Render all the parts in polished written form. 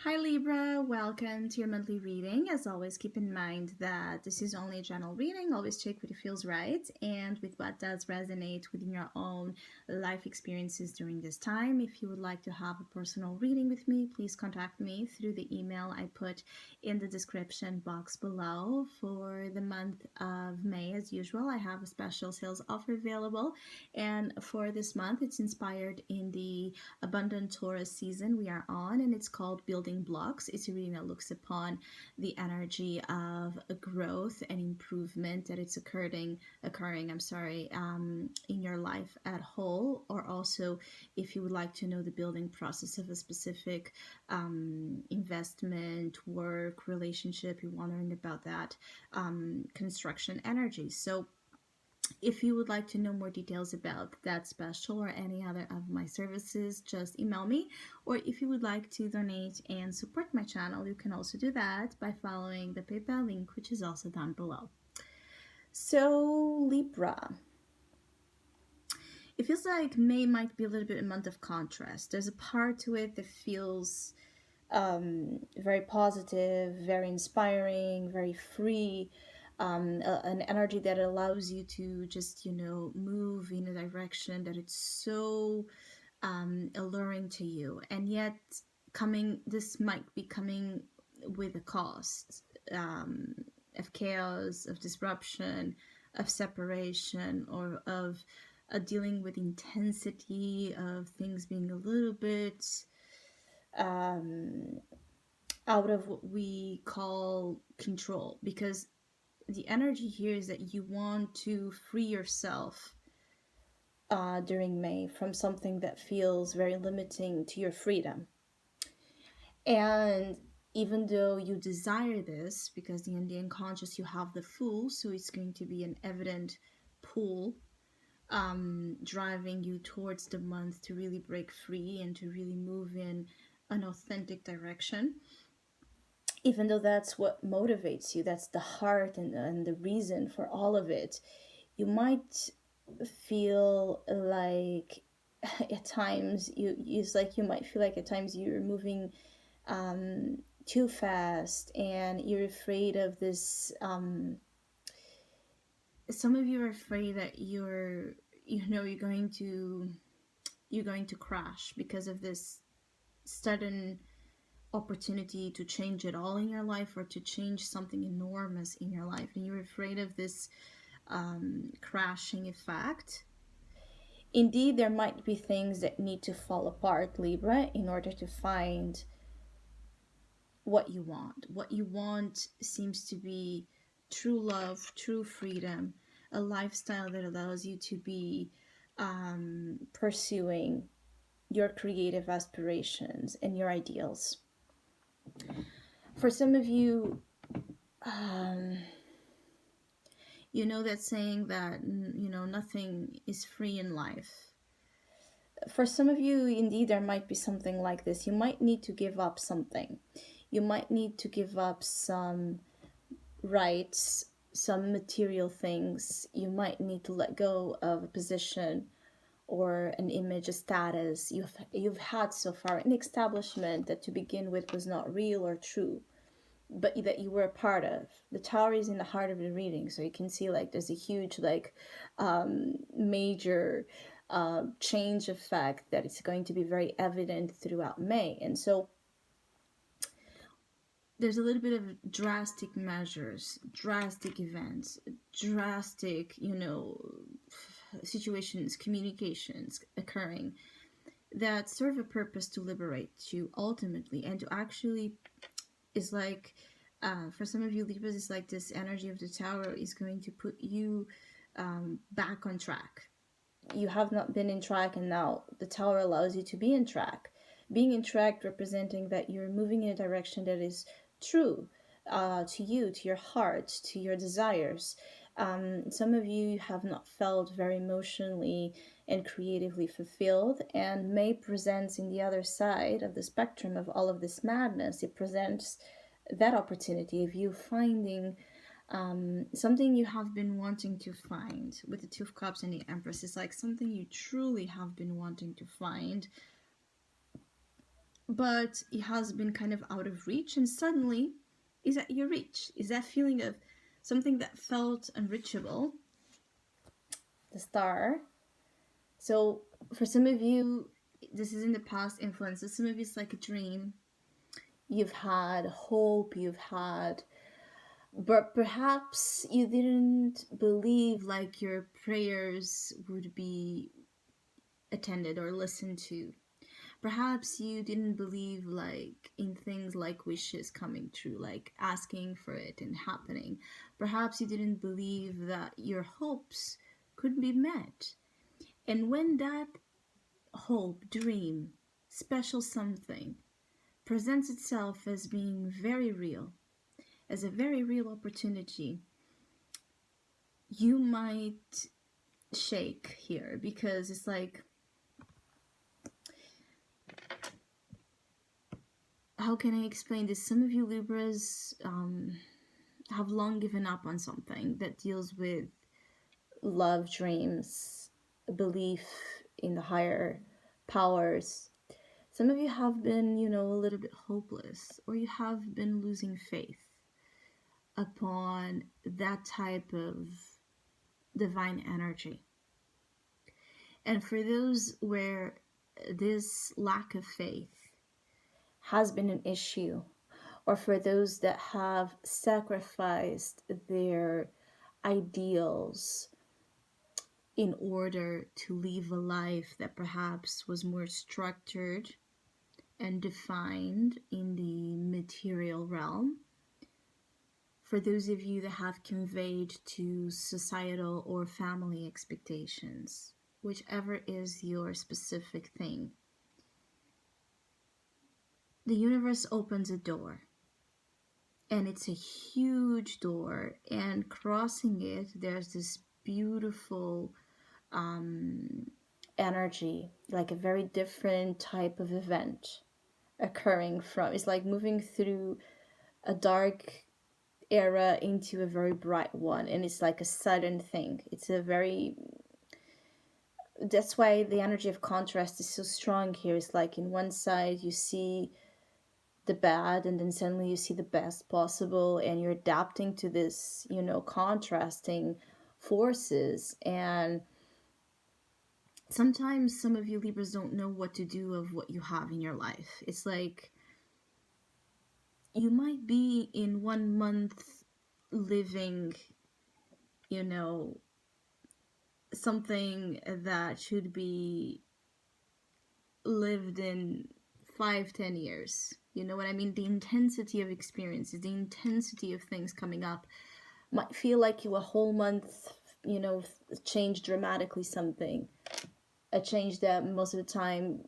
Hi Libra, welcome to your monthly reading. As always, keep in mind that this is only a general reading. Always check what feels right and with what does resonate within your own life experiences during this time. If you would like to have a personal reading with me, please contact me through the email I put in the description box below. For the month of May, as usual, I have a special sales offer available, and for this month, it's inspired in the abundant Taurus season we are on, and it's called Building Blocks. It's a reading that looks upon the energy of a growth and improvement that it's occurring, in your life at whole, or also if you would like to know the building process of a specific investment, work, relationship, you're wondering about that construction energy. So if you would like to know more details about that special or any other of my services, just email me. Or if you would like to donate and support my channel, you can also do that by following the PayPal link, which is also down below. So, Libra. It feels like May might be a little bit a month of contrast. There's a part to it that feels very positive, very inspiring, very free, an energy that allows you to just, move in a direction that it's so alluring to you. And yet, this might be coming with a cost of chaos, of disruption, of separation, or of dealing with intensity, of things being a little bit um, out of what we call control, because the energy here is that you want to free yourself during May from something that feels very limiting to your freedom. And even though you desire this, because in the unconscious you have the Fool, so it's going to be an evident pull driving you towards the month to really break free and to really move in an authentic direction. Even though that's what motivates you, that's the heart and the reason for all of it, you might feel like at times you might feel like at times you're moving too fast, and you're afraid of this. Some of you are afraid that you're going to crash because of this sudden opportunity to change it all in your life, or to change something enormous in your life, and you're afraid of this crashing effect. Indeed, there might be things that need to fall apart, Libra, in order to find what you want. What you want seems to be true love, true freedom, a lifestyle that allows you to be pursuing your creative aspirations and your ideals. For some of you, you know that saying that, nothing is free in life. For some of you, indeed, there might be something like this. You might need to give up something. You might need to give up some rights, some material things. You might need to let go of a position or an image, a status you've had so far, an establishment that to begin with was not real or true, but that you were a part of. The Tower is in the heart of the reading, so you can see like there's a huge major change effect that is going to be very evident throughout May. And so there's a little bit of drastic measures, drastic events, drastic, situations, communications occurring that serve a purpose to liberate you ultimately, and to actually is like, for some of you Libras, it's like this energy of the Tower is going to put you back on track. You have not been in track, and now the Tower allows you to be in track. Being in track representing that you're moving in a direction that is true to you, to your heart, to your desires. Some of you have not felt very emotionally and creatively fulfilled, and May presents in the other side of the spectrum of all of this madness. It presents that opportunity of you finding something you have been wanting to find. With the Two of Cups and the Empress, it's like something you truly have been wanting to find, but it has been kind of out of reach, and suddenly is at your reach. Is that feeling of something that felt unreachable, the star. So for some of you, this is in the past influences. Some of you, it's like a dream. You've had hope, you've had, but perhaps you didn't believe like your prayers would be attended or listened to. Perhaps you didn't believe like in things like wishes coming true, like asking for it and happening. Perhaps you didn't believe that your hopes could be met. And when that hope, dream, special something presents itself as being very real, as a very real opportunity, you might shake here, because it's like, how can I explain this? Some of you Libras have long given up on something that deals with love, dreams, belief in the higher powers. Some of you have been, a little bit hopeless, or you have been losing faith upon that type of divine energy. And for those where this lack of faith has been an issue, or for those that have sacrificed their ideals in order to live a life that perhaps was more structured and defined in the material realm, for those of you that have conveyed to societal or family expectations, whichever is your specific thing, the universe opens a door. And it's a huge door, and crossing it, there's this beautiful energy, like a very different type of event occurring from. It's like moving through a dark era into a very bright one, and it's like a sudden thing. It's a very, that's why the energy of contrast is so strong here. It's like in one side you see the bad, and then suddenly you see the best possible, and you're adapting to this, contrasting forces. And sometimes some of you Libras don't know what to do of what you have in your life. It's like you might be in 1 month living, something that should be lived in 5-10 years. You know what I mean? The intensity of experiences, the intensity of things coming up might feel like you a whole month, change dramatically something. A change that most of the time,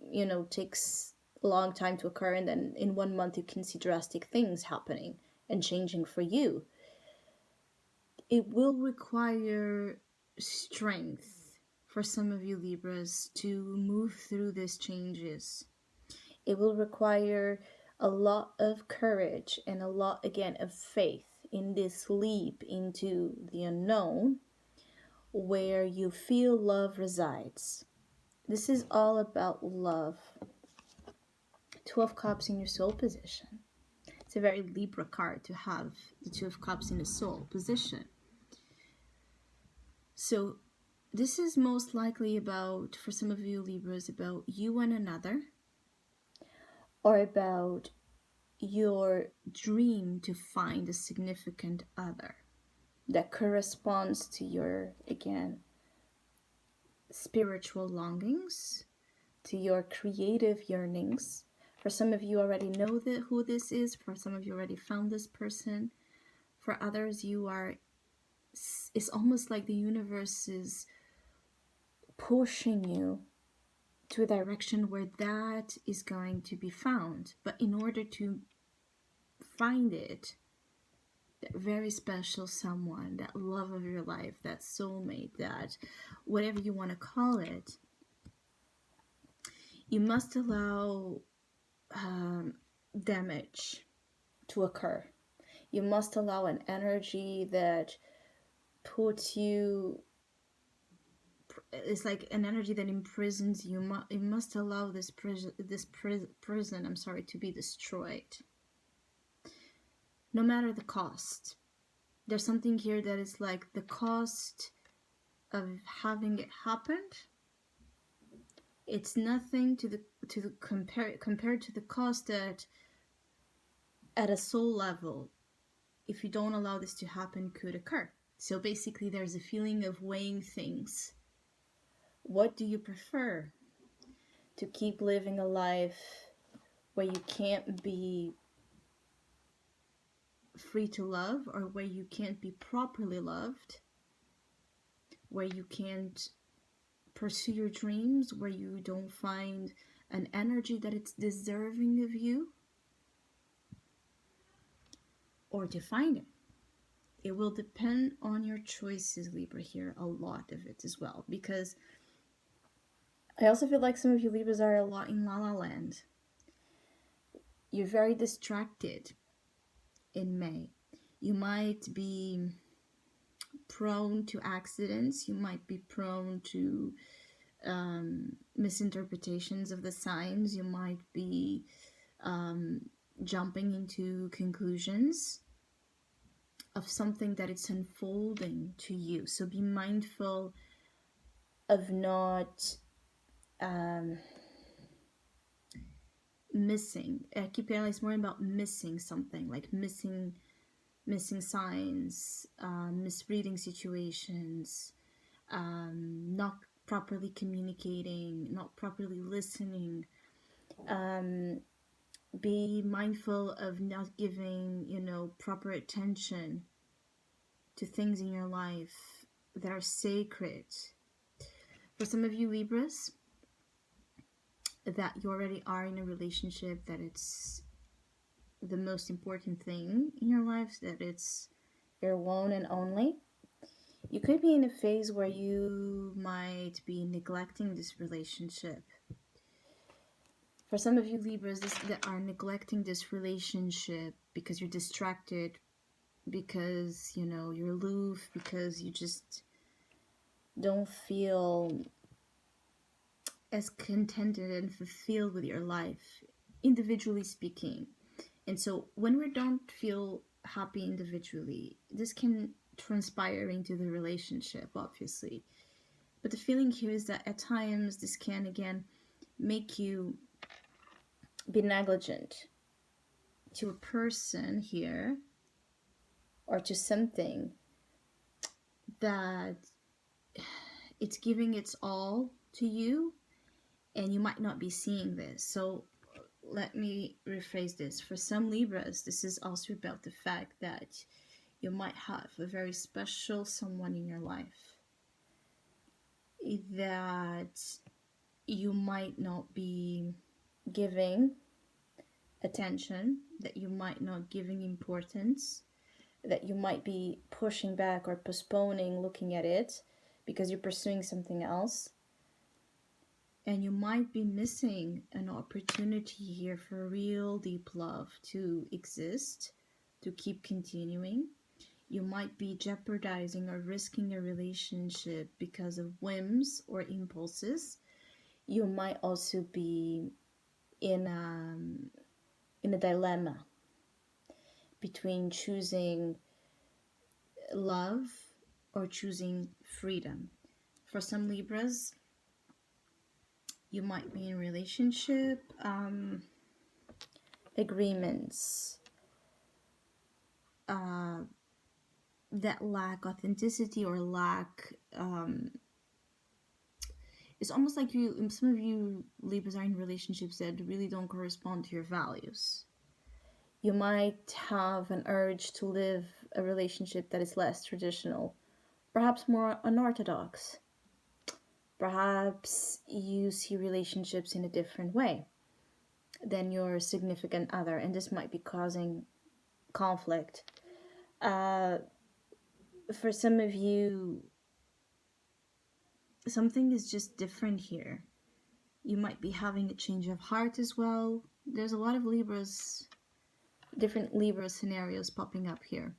takes a long time to occur, and then in 1 month you can see drastic things happening and changing for you. It will require strength for some of you Libras to move through these changes. It will require a lot of courage and a lot, again, of faith in this leap into the unknown, where you feel love resides. This is all about love. 2 of Cups in your soul position. It's a very Libra card to have the 2 of Cups in the soul position. So this is most likely about, for some of you Libras, about you and another, or about your dream to find a significant other that corresponds to your, again, spiritual longings, to your creative yearnings. For some of you already know who this is. For some of you already found this person. For others, it's almost like the universe is pushing you to a direction where that is going to be found. But in order to find it, that very special someone, that love of your life, that soulmate, that whatever you want to call it, you must allow damage to occur. You must allow an energy that puts you it's like an energy that imprisons you. You must allow this prison, I'm sorry, to be destroyed, no matter the cost. There's something here that is like the cost of having it happened. It's nothing to the compared to the cost that at a soul level, if you don't allow this to happen, could occur. So basically there's a feeling of weighing things. What do you prefer? To keep living a life where you can't be free to love, or where you can't be properly loved, where you can't pursue your dreams, where you don't find an energy that it's deserving of you, or to find it? It will depend on your choices, Libra, here, a lot of it as well, because I also feel like some of you Libras are a lot in La La Land. You're very distracted in May. You might be prone to accidents. You might be prone to misinterpretations of the signs. You might be jumping into conclusions of something that it's unfolding to you. So be mindful of not missing. I keep feeling it's more about missing something, like missing signs, misreading situations, not properly communicating, not properly listening. Be mindful of not giving, proper attention to things in your life that are sacred. For some of you Libras, that you already are in a relationship, that it's the most important thing in your life, that it's your one and only. You could be in a phase where you might be neglecting this relationship. For some of you Libras that are neglecting this relationship because you're distracted, because you're aloof, because you just don't feel as contented and fulfilled with your life, individually speaking. And so when we don't feel happy individually, this can transpire into the relationship, obviously. But the feeling here is that at times this can, again, make you be negligent to a person here, or to something that it's giving its all to you, and you might not be seeing this. So let me rephrase this. For some Libras, this is also about the fact that you might have a very special someone in your life that you might not be giving attention, that you might not giving importance, that you might be pushing back or postponing looking at it because you're pursuing something else. And you might be missing an opportunity here for real deep love to exist, to keep continuing. You might be jeopardizing or risking a relationship because of whims or impulses. You might also be in a dilemma between choosing love or choosing freedom. For some Libras, you might be in relationship agreements that lack authenticity, or lack it's almost like some of you Libras are in relationships that really don't correspond to your values. You might have an urge to live a relationship that is less traditional, perhaps more unorthodox. Perhaps you see relationships in a different way than your significant other, and this might be causing conflict. For some of you, something is just different here. You might be having a change of heart as well. There's a lot of different Libra scenarios popping up here.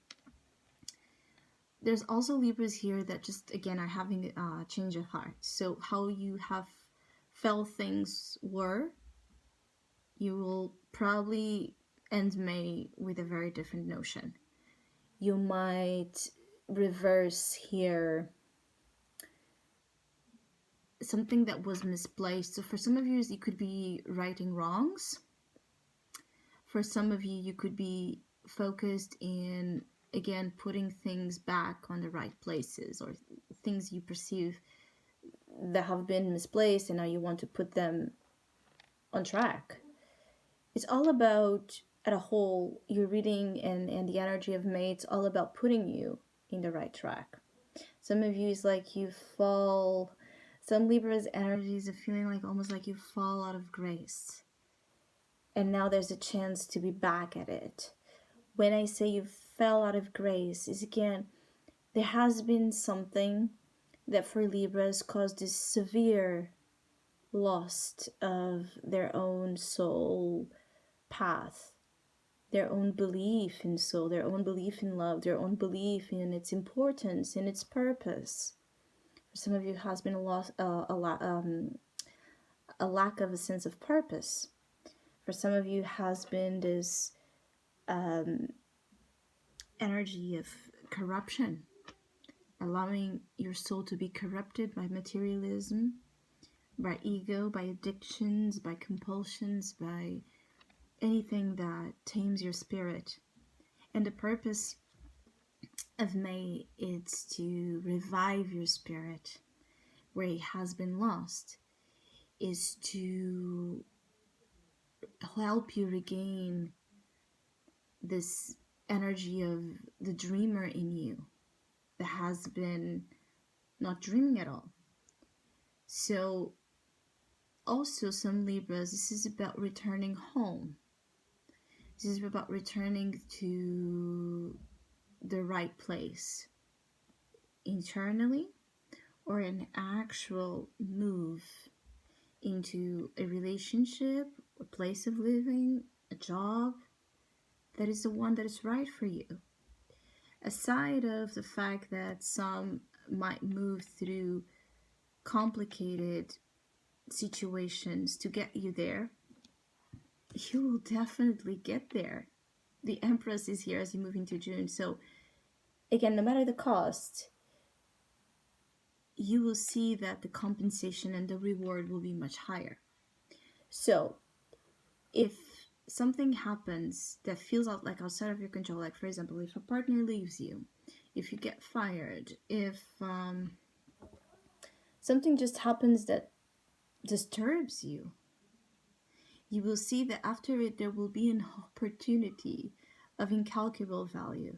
there's also Libras here that just, again, are having a change of heart. So how you have felt things were, you will probably end May with a very different notion. You might reverse here something that was misplaced. So for some of you, you could be righting wrongs. For some of you, you could be focused in, again, putting things back on the right places, or things you perceive that have been misplaced and now you want to put them on track. It's all about, at a whole, your reading and the energy of May, it's all about putting you in the right track. Some of you is like you fall, some Libra's energies are feeling like almost like you fall out of grace. And now there's a chance to be back at it. When I say you fell out of grace, is again, there has been something that for Libras caused this severe loss of their own soul path, their own belief in soul, their own belief in love, their own belief in its importance, in its purpose. For some of you, it has been a loss, a lack of a sense of purpose. For some of you, has been this energy of corruption, allowing your soul to be corrupted by materialism, by ego, by addictions, by compulsions, by anything that tames your spirit. And the purpose of May is to revive your spirit where it has been lost, is to help you regain this energy of the dreamer in you that has been not dreaming at all. So also some Libras, this is about returning home. This is about returning to the right place internally, or an actual move into a relationship, a place of living, a job that is the one that is right for you. Aside of the fact that some might move through complicated situations to get you there, you will definitely get there. The Empress is here as you move into June. So again, no matter the cost, you will see that the compensation and the reward will be much higher. So if something happens that feels like outside of your control, like for example, if a partner leaves you, if you get fired, if something just happens that disturbs you, you will see that after it there will be an opportunity of incalculable value.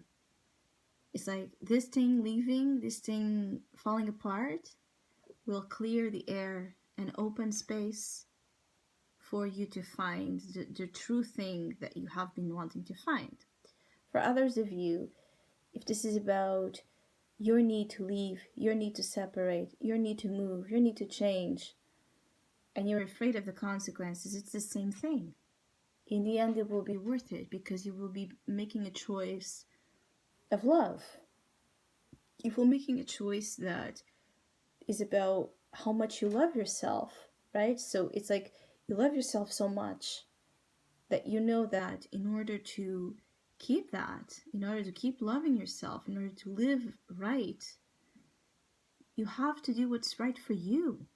It's like this thing leaving, this thing falling apart will clear the air and open space for you to find the true thing that you have been wanting to find. For others of you, if this is about your need to leave, your need to separate, your need to move, your need to change, and you're afraid of the consequences, it's the same thing. In the end, it will be worth it because you will be making a choice of love. You will be making a choice that is about how much you love yourself, right? So it's like you love yourself so much that you know that in order to keep that, in order to keep loving yourself, in order to live right, you have to do what's right for you.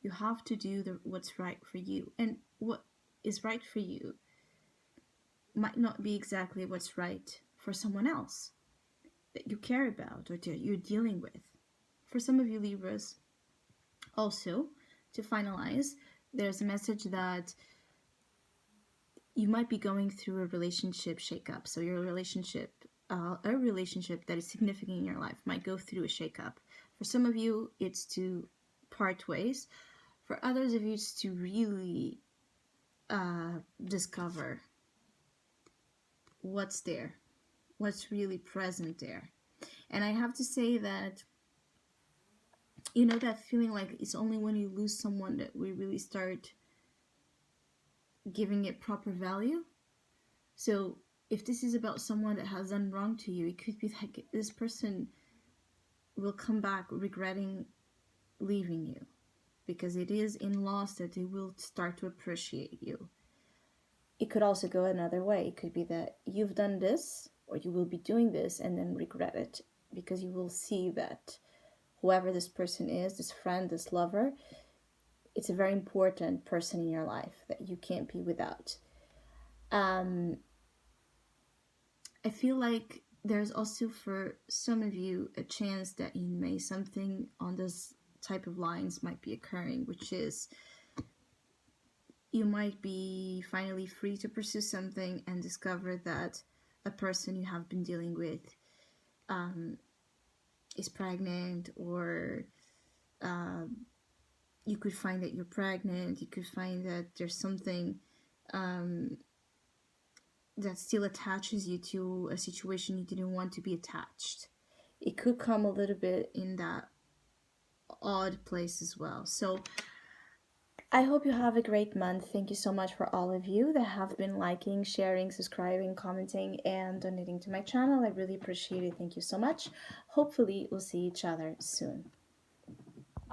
You have to do what's right for you. And what is right for you might not be exactly what's right for someone else that you care about or that you're dealing with. For some of you Libras, also, to finalize, there's a message that you might be going through a relationship shakeup. So your relationship, a relationship that is significant in your life might go through a shakeup. For some of you, it's to part ways. For others of you, it's to really discover what's there, what's really present there. And I have to say that, you know, that feeling like it's only when you lose someone that we really start giving it proper value. So if this is about someone that has done wrong to you, it could be like this person will come back regretting leaving you, because it is in loss that they will start to appreciate you. It could also go another way. It could be that you've done this or you will be doing this and then regret it, because you will see that whoever this person is, this friend, this lover, it's a very important person in your life that you can't be without. Um, I feel like there's also for some of you a chance that you may something on this type of lines might be occurring, which is you might be finally free to pursue something and discover that a person you have been dealing with um, is pregnant, or you could find that you're pregnant. You could find that there's something um, that still attaches you to a situation you didn't want to be attached. It could come a little bit in that odd place as well. So I hope you have a great month. Thank you so much for all of you that have been liking, sharing, subscribing, commenting, and donating to my channel. I really appreciate it. Thank you so much. Hopefully, we'll see each other soon.